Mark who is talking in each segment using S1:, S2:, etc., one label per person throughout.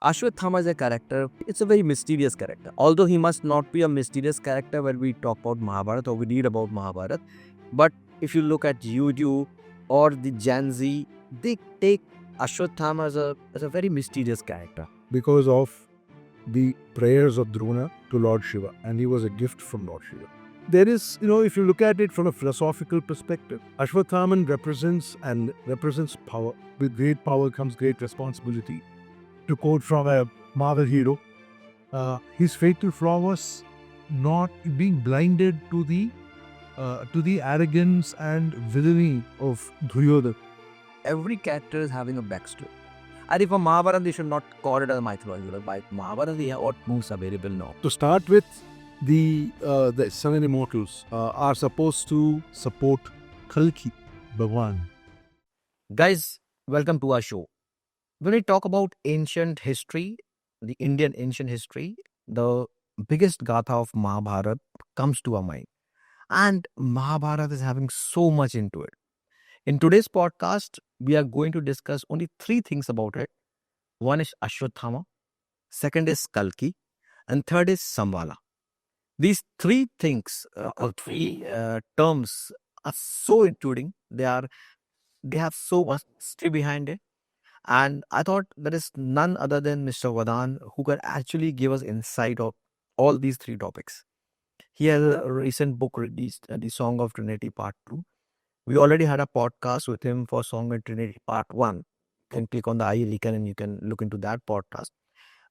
S1: Ashwatthama as a character, it's a very mysterious character. Although he must not be a mysterious character when we talk about Mahabharata or we read about Mahabharata. But if you look at YouTube or the Gen Z, they take Ashwatthama as a very mysterious character.
S2: Because of the prayers of Drona to Lord Shiva, and he was a gift from Lord Shiva. There is, if you look at it from a philosophical perspective, Ashwatthama represents power. With great power comes great responsibility. To quote from a Marvel hero, his fatal flaw was not being blinded to the arrogance and villainy of Duryodhana.
S1: Every character is having a backstory. And if a Mahabharata, they should not call it as mythology. By Mahabharata, they have what moves available now.
S2: To start with, the seven immortals are supposed to support Kalki, Bhagwan.
S1: Guys, welcome to our show. When we talk about ancient history, the Indian ancient history, the biggest gatha of Mahabharata comes to our mind. And Mahabharata is having so much into it. In today's podcast, we are going to discuss only three things about it. One is Ashwatthama, second is Kalki, and third is Samvala. These three things or three terms are so intriguing. They have so much history behind it. And I thought there is none other than Mr. Vadan who can actually give us insight of all these three topics. He has a recent book released, The Song of Trinity Part 2. We already had a podcast with him for Song of Trinity Part 1. You can click on the icon and you can look into that podcast.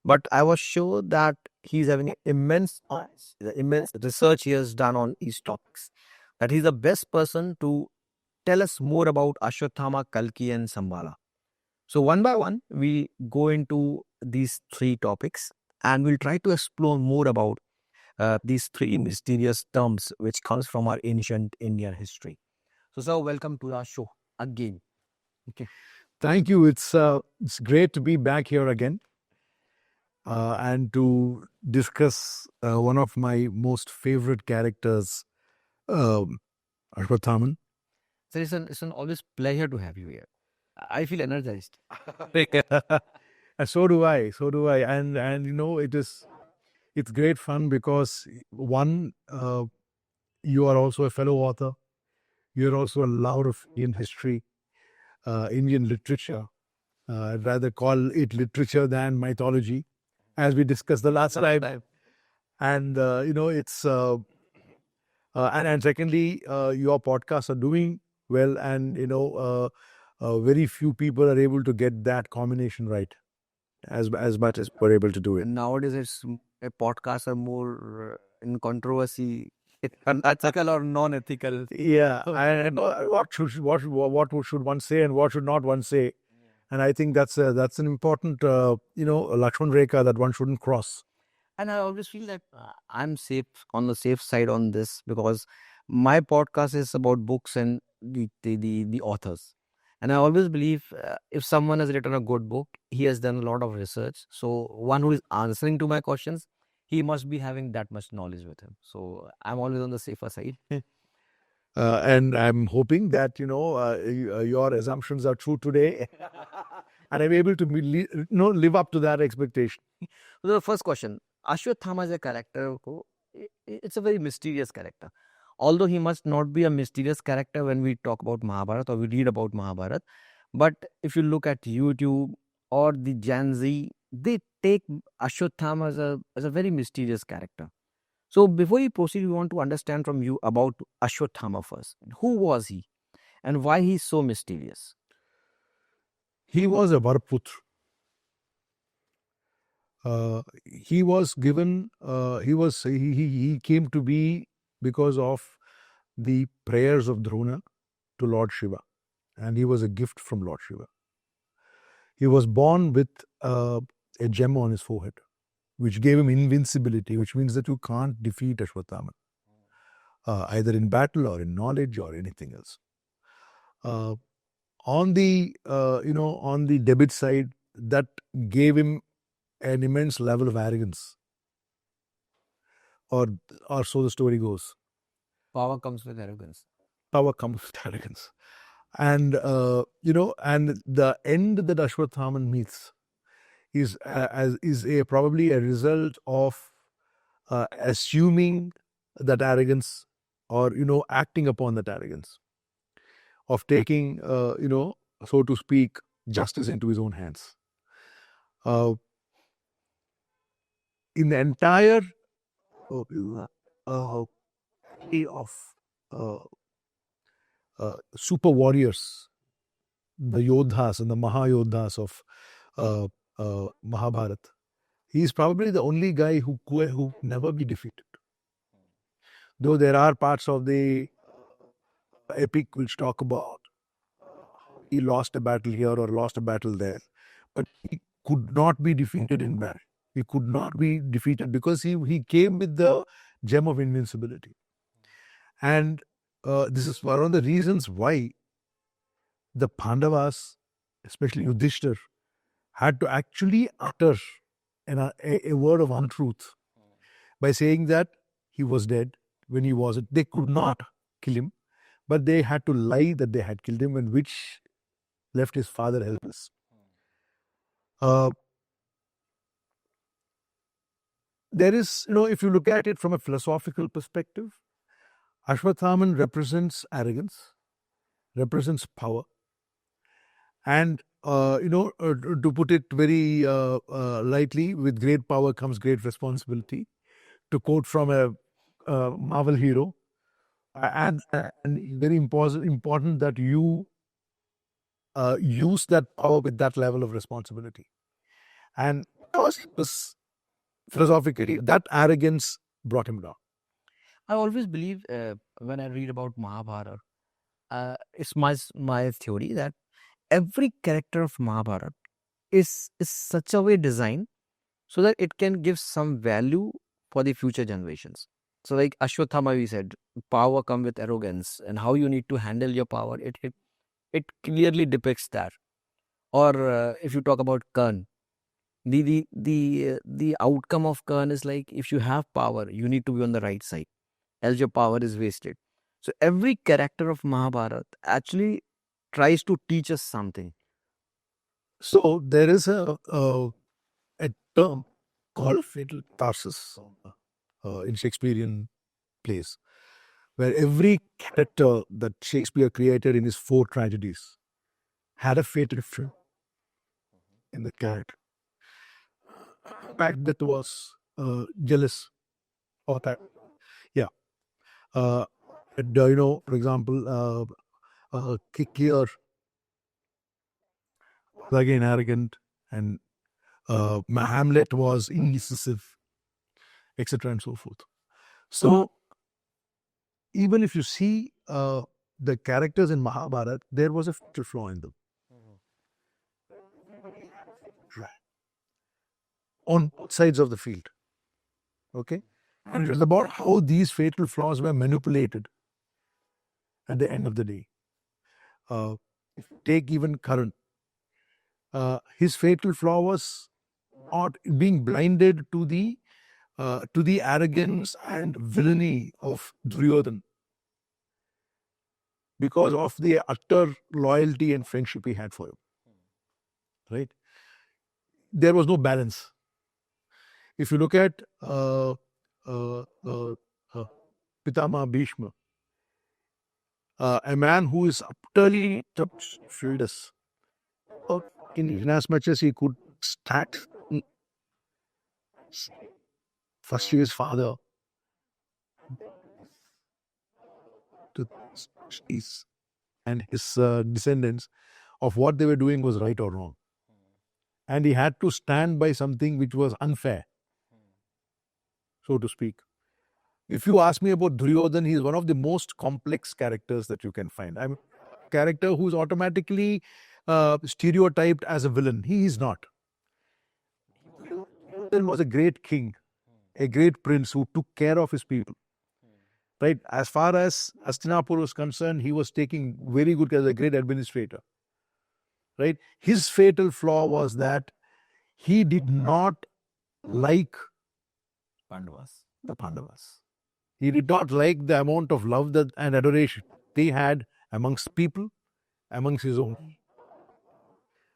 S1: But I was sure that he's having immense research he has done on these topics. That he's the best person to tell us more about Ashwatthama, Kalki and Sambhala. So one by one, we go into these three topics and we'll try to explore more about these three mysterious terms which comes from our ancient Indian history. So sir, welcome to our show again. Okay.
S2: Thank you. It's great to be back here again and to discuss one of my most favorite characters, Ashwatthama.
S1: So it's an always pleasure to have you here. I feel energized.
S2: So do I. And it's great fun because one, you are also a fellow author. You're also a lover of Indian history, Indian literature. I'd rather call it literature than mythology, as we discussed the last time. And it's and secondly, your podcasts are doing well, and very few people are able to get that combination right as much as we're able to do it.
S1: And nowadays, it's podcasts are more in controversy, ethical or non-ethical.
S2: Yeah, and what should one say and what should not one say, and I think that's an important Lakshman Rekha that one shouldn't cross.
S1: And I always feel that I'm safe on the safe side on this because my podcast is about books and the authors. And I always believe if someone has written a good book, he has done a lot of research. So one who is answering to my questions, he must be having that much knowledge with him. So I'm always on the safer side.
S2: And I'm hoping that your assumptions are true today, and I'm able to live up to that expectation.
S1: So the first question, Ashwatthama as a character, it's a very mysterious character. Although he must not be a mysterious character when we talk about Mahabharata or we read about Mahabharata. But if you look at YouTube or the Gen Z, they take Ashwatthama as a very mysterious character. So before we proceed, we want to understand from you about Ashwatthama first. Who was he and why he's so mysterious?
S2: He was a Varputra. He was given. He came to be because of the prayers of Drona to Lord Shiva, and he was a gift from Lord Shiva. He was born with a gem on his forehead, which gave him invincibility, which means that you can't defeat Ashwatthama, either in battle or in knowledge or anything else. On the debit side, that gave him an immense level of arrogance, or so the story goes.
S1: Power comes with arrogance.
S2: Power comes with arrogance, and and the end that Ashwatthama meets is a probably a result of assuming that arrogance, or acting upon that arrogance, of taking so to speak, justice into his own hands. Uh, in the entire uh, of uh, super warriors, the Yodhas and the Mahayodhas of Mahabharata, he is probably the only guy who never be defeated. Though there are parts of the epic which talk about he lost a battle here or lost a battle there, but he could not be defeated in battle. He could not be defeated because he came with the gem of invincibility. And this is one of the reasons why the Pandavas, especially Yudhishthir, had to actually utter a word of untruth by saying that he was dead when he wasn't. They could not kill him, but they had to lie that they had killed him, and which left his father helpless. There is, if you look at it from a philosophical perspective, Ashwatthama represents arrogance, represents power, and to put it very lightly, with great power comes great responsibility. To quote from a Marvel hero, and very important that you use that power with that level of responsibility. And because philosophically, that arrogance brought him down.
S1: I always believe when I read about Mahabharata, it's my theory that every character of Mahabharata is such a way designed so that it can give some value for the future generations. So like Ashwatthama, we said, power come with arrogance, and how you need to handle your power. It clearly depicts that. Or if you talk about Karn, the outcome of Karn is like, if you have power, you need to be on the right side, else your power is wasted. So every character of Mahabharata actually tries to teach us something.
S2: So there is a term called fatal catharsis in Shakespearean plays, where every character that Shakespeare created in his 4 tragedies had a fatal flaw in the character. Macbeth was jealous of that. Yeah. And, for example, Kikier was again arrogant, and Hamlet was indecisive, etc., and so forth. So, even if you see the characters in Mahabharata, there was a fatal flaw in them. On both sides of the field. Okay? And it was about how these fatal flaws were manipulated at the end of the day. Take even Karan. His fatal flaw was not being blinded to the arrogance and villainy of Duryodhan, because of the utter loyalty and friendship he had for him. Right? There was no balance. If you look at Pitama Bhishma, a man who is utterly fearless, in as much as he could start first to his father, to his and his descendants, of what they were doing was right or wrong. And he had to stand by something which was unfair, so to speak. If you ask me about Duryodhan, he is one of the most complex characters that you can find. I'm a character who is automatically stereotyped as a villain. He is not. Duryodhan was a great king, a great prince who took care of his people. Right? As far as Hastinapur was concerned, he was taking very good care as a great administrator. Right? His fatal flaw was that he did not like the Pandavas. He did not like the amount of love and adoration they had amongst people, amongst his own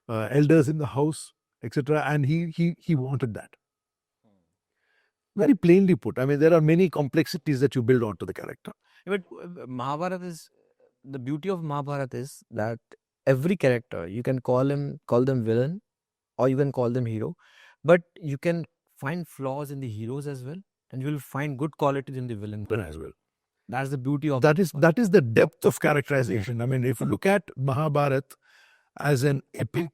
S2: elders in the house, etc. And he wanted that. Very plainly put. I mean, there are many complexities that you build onto the character.
S1: But Mahabharata is the beauty of Mahabharata is that every character you can call them villain or you can call them hero, but you can find flaws in the heroes as well, and you will find good qualities in the villain
S2: As well.
S1: That's the beauty of
S2: That is the depth of characterization. I mean, if you look at Mahabharata as an epic,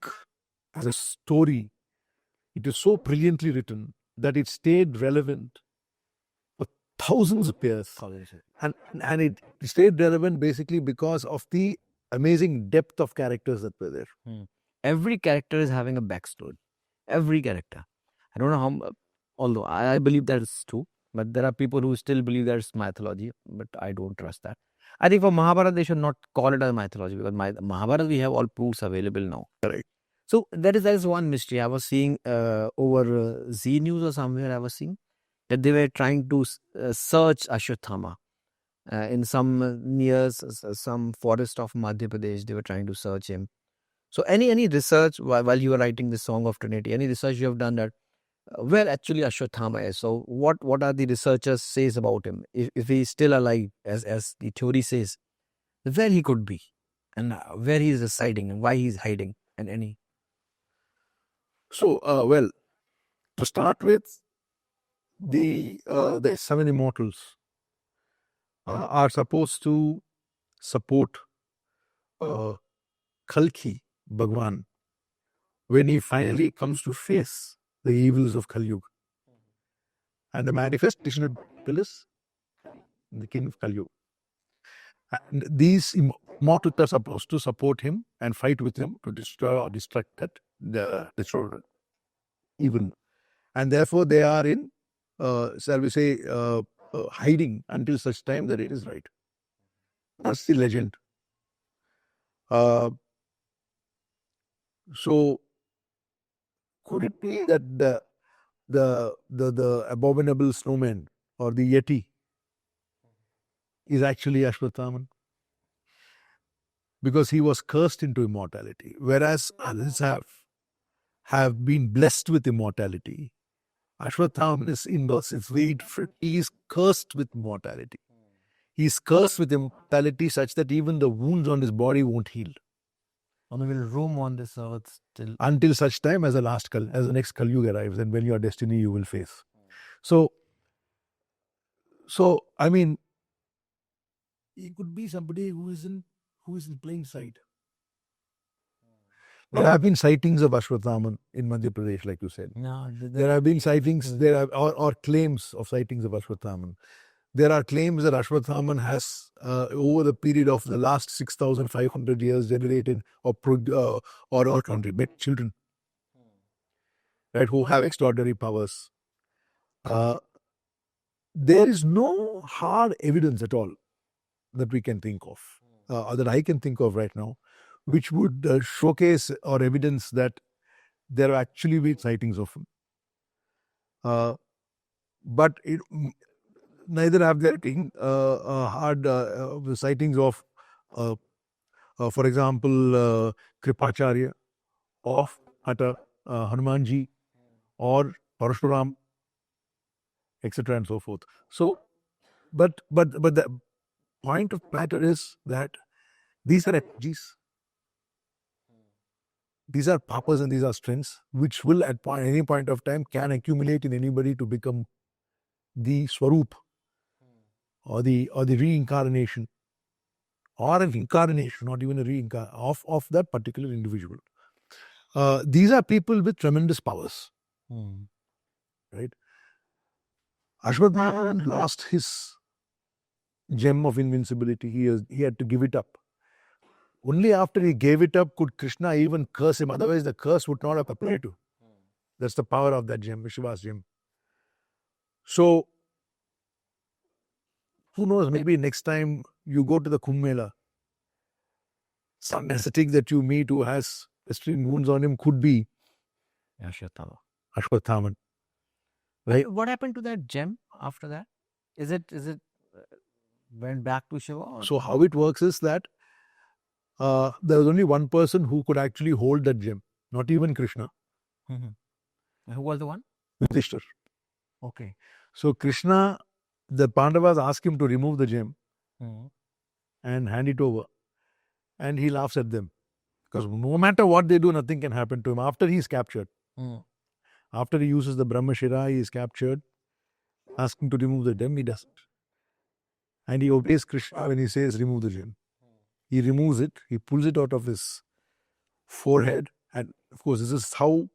S2: as a story, it is so brilliantly written that it stayed relevant for thousands of years. And it stayed relevant basically because of the amazing depth of characters that were there.
S1: Every character is having a backstory. Every character. I don't know how, although I believe that is true, but there are people who still believe that it's mythology, but I don't trust that. I think for Mahabharata, they should not call it as mythology because Mahabharata, we have all proofs available now.
S2: Correct.
S1: So that is one mystery. I was seeing over Z News or somewhere I was seeing that they were trying to search Ashwatthama in some near some forest of Madhya Pradesh. They were trying to search him. So any research while you were writing the Song of Trinity, any research you have done that where actually Ashwatthama is? So what are the researchers says about him? If he is still alive, as the theory says, where he could be, and where he is residing, and why he is hiding, and any.
S2: So well, to start with, the 7 immortals are supposed to support Kalki Bhagwan when he finally comes to face the evils of Kali Yuga. And the manifestation of is the king of Kali Yuga. And these immortals are supposed to support him and fight with him to destroy or destruct the children. Even. And therefore they are in, shall we say, hiding until such time that it is right. That's the legend. So could it be that the abominable snowman or the Yeti is actually Ashwatthama? Because he was cursed into immortality, whereas others have been blessed with immortality. Ashwatthama is inverse. It's very different. He is cursed with mortality. He is cursed with immortality such that even the wounds on his body won't heal.
S1: And will roam on this earth
S2: until such time as the next Kali Yuga arrives, and when your destiny you will face. So I mean, he could be somebody who is in plain sight. There have been sightings of Ashwatthama in Madhya Pradesh, like you said.
S1: No,
S2: there have been sightings. There are or claims of sightings of Ashwatthama. There are claims that Ashwatthama has, over the period of the last 6,500 years, generated or met children, right, who have extraordinary powers. There is no hard evidence at all that we can think of, or that I can think of right now, which would showcase or evidence that there are actually been sightings of him. But neither have there been hard sightings of, for example, Kripacharya, of Hanumanji, or Parashuram, etc. and so forth. So, but the point of matter is that these are energies. These are powers and these are strengths which will at any point of time can accumulate in anybody to become the Swarup, or the reincarnation, or an incarnation, not even a reincarnation of that particular individual. These are people with tremendous powers, right? Ashwatthama lost his gem of invincibility. He had to give it up. Only after he gave it up could Krishna even curse him. Otherwise, the curse would not have applied to him. That's the power of that gem, Shiva's gem. So, who knows, maybe next time you go to the Kumbh Mela, some ascetic that you meet who has extreme wounds on him could be Ashwatthama.
S1: Right. What happened to that gem after that? Is it went back to Shiva?
S2: So how it works is that there was only one person who could actually hold that gem, not even Krishna.
S1: Who was the one?
S2: Yudhishthir.
S1: Okay.
S2: So Krishna, the Pandavas ask him to remove the gem
S1: Mhm.
S2: and hand it over. And he laughs at them. Because no matter what they do, nothing can happen to him. After he is captured,
S1: Mhm.
S2: after he uses the Brahmashira, he is captured, asking to remove the gem, he doesn't. And he obeys Krishna when he says, remove the gem. He removes it, he pulls it out of his forehead. And of course, this is how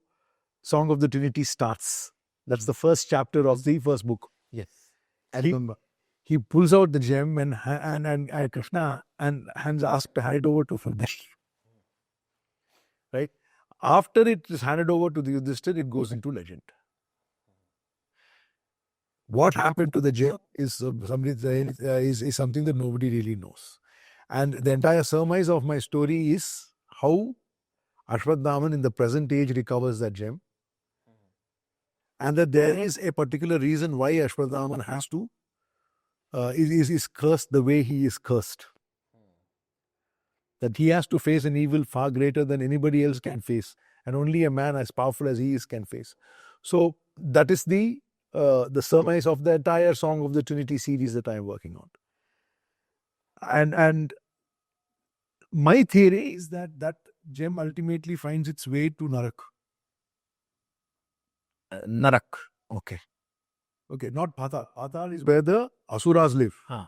S2: Song of the Trinity starts. That's the first chapter of the first book.
S1: Yes. I
S2: He-
S1: remember.
S2: He pulls out the gem and Krishna and hands asked to hand it over to Fardesh. Right? After it is handed over to the Yudhishthir, it goes into legend. What happened to the gem is is something that nobody really knows. And the entire surmise of my story is how Ashwatthama in the present age recovers that gem. And that there is a particular reason why Ashwatthama has to, is cursed the way he is cursed. That he has to face an evil far greater than anybody else can face. And only a man as powerful as he is can face. So that is the surmise of the entire Song of the Trinity series that I am working on. And my theory is that that gem ultimately finds its way to Narak.
S1: Narak. Okay.
S2: Okay, not Patal. Patal is where the Asuras live.
S1: Huh.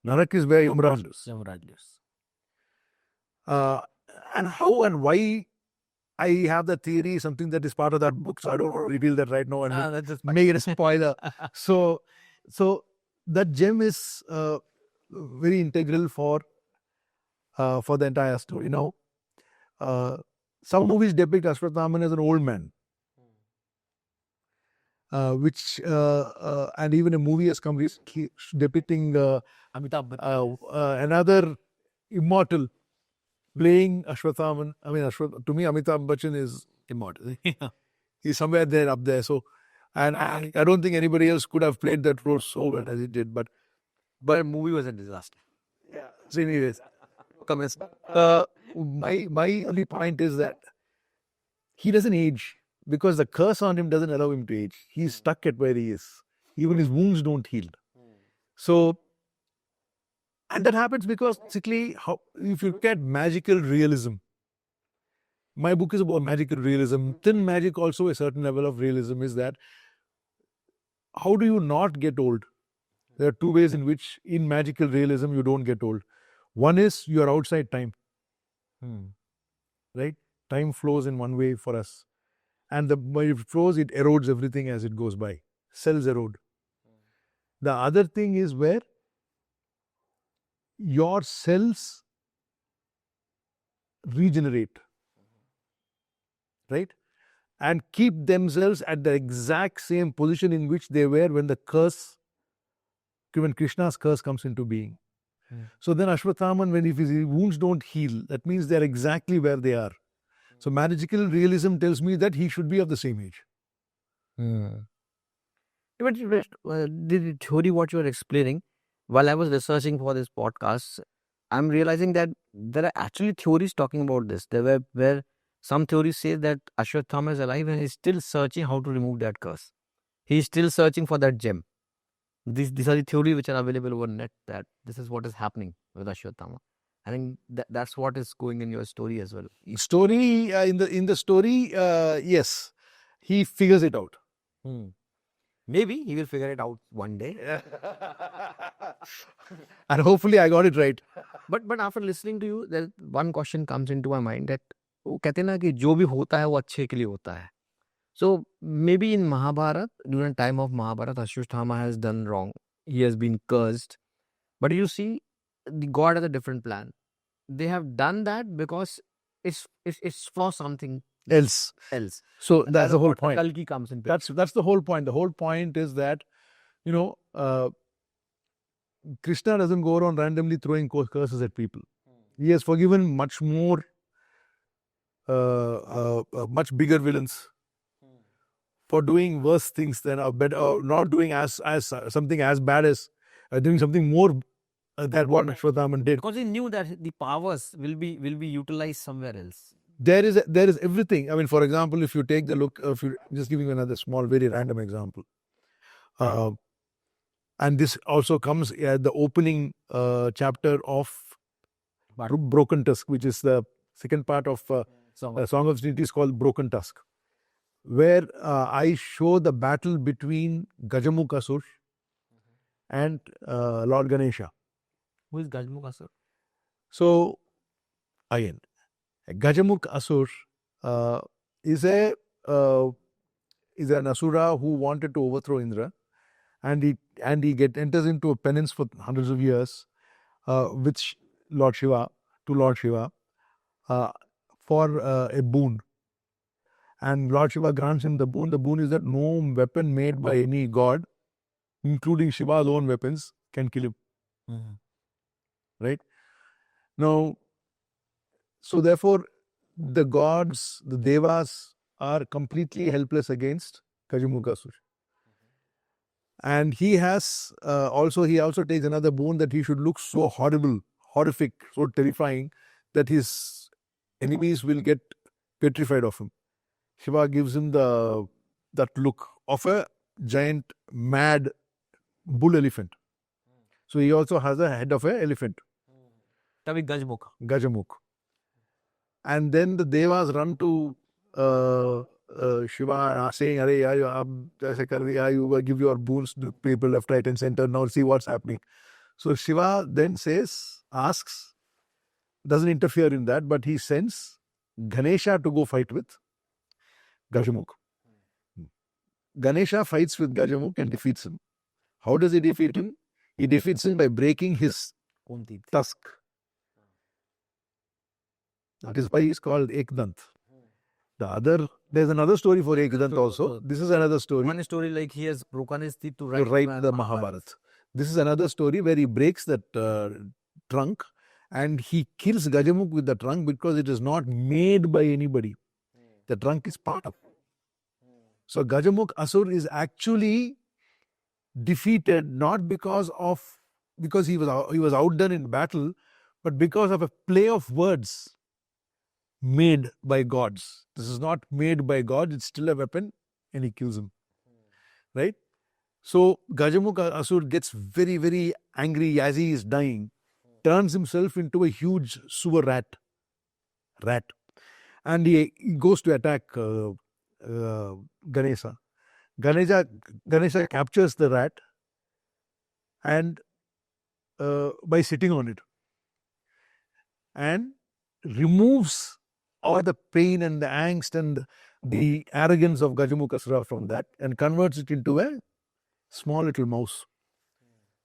S2: Narak is where Yamraj lives.
S1: Yamaraj lives.
S2: And how and why I have that theory is something that is part of that book, so I don't want to reveal that right now and
S1: That's just
S2: make it a spoiler. so that gem is very integral for the entire story. Now, some movies depict Ashwatthama as an old man, and even a movie has come recently depicting
S1: Amitabh Bachchan.
S2: another immortal playing Ashwatthama. I mean, to me, Amitabh Bachchan is immortal.
S1: Yeah.
S2: He's somewhere there, up there. So, and I don't think anybody else could have played that role so well as he did. But
S1: The movie was a disaster.
S2: yeah. So anyways, comments. My only point is that he doesn't age because the curse on him doesn't allow him to age. He's stuck at where he is. Even his wounds don't heal. So, and that happens because basically, if you look at magical realism, my book is about magical realism. Within magic, also a certain level of realism is that how do you not get old? There are two ways in which, in magical realism, you don't get old. One is you are outside time, right? Time flows in one way for us. And when it flows, it erodes everything as it goes by. Cells erode. The other thing is where your cells regenerate, right? And keep themselves at the exact same position in which they were when when Krishna's curse comes into being. So then Ashwatthama, when if his wounds don't heal, that means they're exactly where they are. So magical realism tells me that he should be of the same age.
S1: But the theory what you are explaining, while I was researching for this podcast, I'm realizing that there are actually theories talking about this. There were where some theories say that Ashwatthama is alive and he's still searching how to remove that curse. He's still searching for that gem. These are the theories which are available over net, that this is what is happening with Ashwatthama. I think that's what is going in your story as well.
S2: Story in the story, yes, he figures it out.
S1: Maybe he will figure it out one day.
S2: And hopefully I got it right.
S1: But after listening to you, there one question comes into my mind that वो कहते हैं ना कि जो भी होता है वो अच्छे के लिए होता है. So maybe in Mahabharata, during time of Mahabharata, Ashwatthama has done wrong. He has been cursed. But you see, the God has a different plan. They have done that because it's for something
S2: Else. So
S1: And
S2: that's the whole
S1: what
S2: point.
S1: Kalki comes in.
S2: That's the whole point. The whole point is that, Krishna doesn't go around randomly throwing curses at people. He has forgiven much more, much bigger villains for doing worse things than not doing as something as bad as doing something more than what Ashwatthama did.
S1: Because he knew that the powers will be utilized somewhere else.
S2: There is everything. I mean, for example, if you take the look, if you just giving you another small, very random example, uh, and this also comes at the opening chapter of Broken Tusk, which is the second part of Song of Trinity, is called Broken Tusk, where I show the battle between Gajamukh and Lord Ganesha.
S1: Who is Gajmukh Asur?
S2: So, again, Gajamukh Asur uh, is a is an Asura who wanted to overthrow Indra, and he enters into a penance for hundreds of years with Lord Shiva uh, for a boon. And Lord Shiva grants him the boon. The boon is that no weapon made by any god, including Shiva's own weapons, can kill him. Right? Now, so therefore, the gods, the devas, are completely helpless against Gajamukh. And he has he also takes another boon that he should look so horrible, horrific, so terrifying that his enemies will get petrified of him. Shiva gives him that look of a giant, mad bull elephant. So he also has a head of an elephant.
S1: Tabi Gajmukh.
S2: Gajamukh. And then the devas run to Shiva saying, "Arey, you give your boons to people left, right, and center. Now see what's happening." So Shiva then asks, doesn't interfere in that, but he sends Ganesha to go fight with Gajamukh. Ganesha fights with Gajamukh and defeats him. How does he defeat him? He defeats him by breaking his
S1: own teeth.
S2: Tusk. That is why he's called Ekdant. There's another story for Ekdant also. This is another story.
S1: One story like he has broken his teeth to write
S2: the Mahabharata. This is another story where he breaks that trunk and he kills Gajamukh with the trunk because it is not made by anybody. The trunk is part of. So Gajamukh Asur is actually defeated not because he was outdone in battle, but because of a play of words made by gods. This is not made by God, it's still a weapon, and he kills him. Right? So Gajamukh Asur gets very, very angry as he is dying, turns himself into a huge sewer rat. And he goes to attack Ganesha. Ganesha captures the rat and by sitting on it and removes all the pain and the angst and the arrogance of Gajamukh Asura from that and converts it into a small little mouse,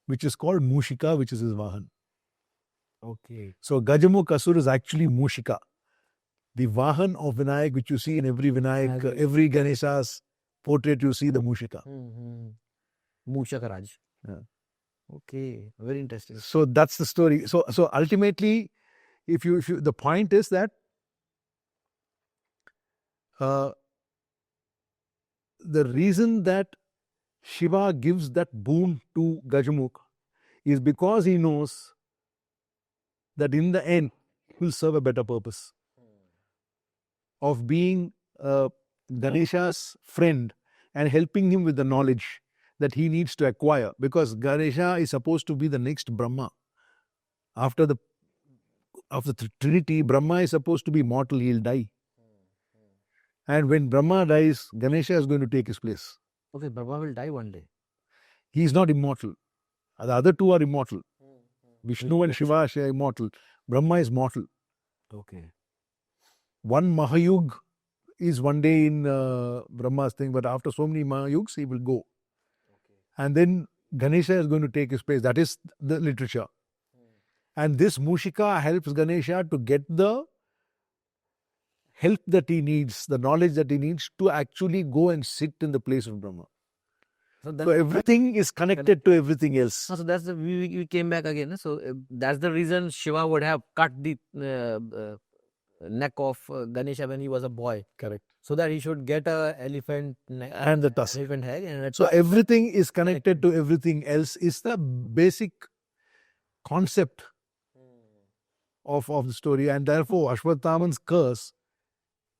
S2: which is called Mushika, which is his Vahan.
S1: Okay.
S2: So Gajamukh Asura is actually Mushika, the Vahan of Vinayak, which you see in every Vinayak, every Ganesha's portrait, you see the Mushika.
S1: Mushaka Raj. Yeah. Okay, very interesting.
S2: So that's the story. So ultimately, if you the point is that the reason that Shiva gives that boon to Gajamukh is because he knows that in the end he will serve a better purpose of being Ganesha's friend and helping him with the knowledge that he needs to acquire, because Ganesha is supposed to be the next Brahma. After the Trinity, Brahma is supposed to be mortal, he'll die. And when Brahma dies, Ganesha is going to take his place.
S1: Okay, Brahma will die one day.
S2: He is not immortal. The other two are immortal. Vishnu and Shiva are immortal. Brahma is mortal.
S1: Okay.
S2: One Mahayug is one day in Brahma's thing, but after so many Mahayugs, he will go. Okay. And then Ganesha is going to take his place. That is the literature. And this Mushika helps Ganesha to get the help that he needs, the knowledge that he needs to actually go and sit in the place of Brahma. So everything is connected to everything else.
S1: So that's we came back again. So that's the reason Shiva would have cut the neck of Ganesha when he was a boy.
S2: Correct.
S1: So that he should get a elephant neck
S2: and the tusk.
S1: Elephant head. And
S2: so everything is connected to everything else. Is the basic concept of the story, and therefore Ashwatthama's curse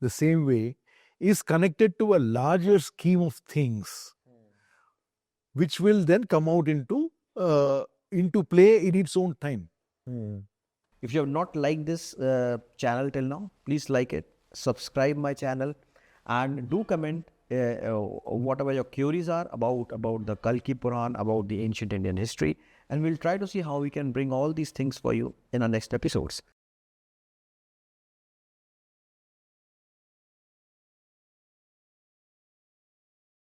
S2: the same way, is connected to a larger scheme of things, which will then come out into play in its own time.
S3: If you have not liked this channel till now, please like it, subscribe my channel, and do comment whatever your queries are about the Kalki Puran, about the ancient Indian history, and we'll try to see how we can bring all these things for you in our next episodes.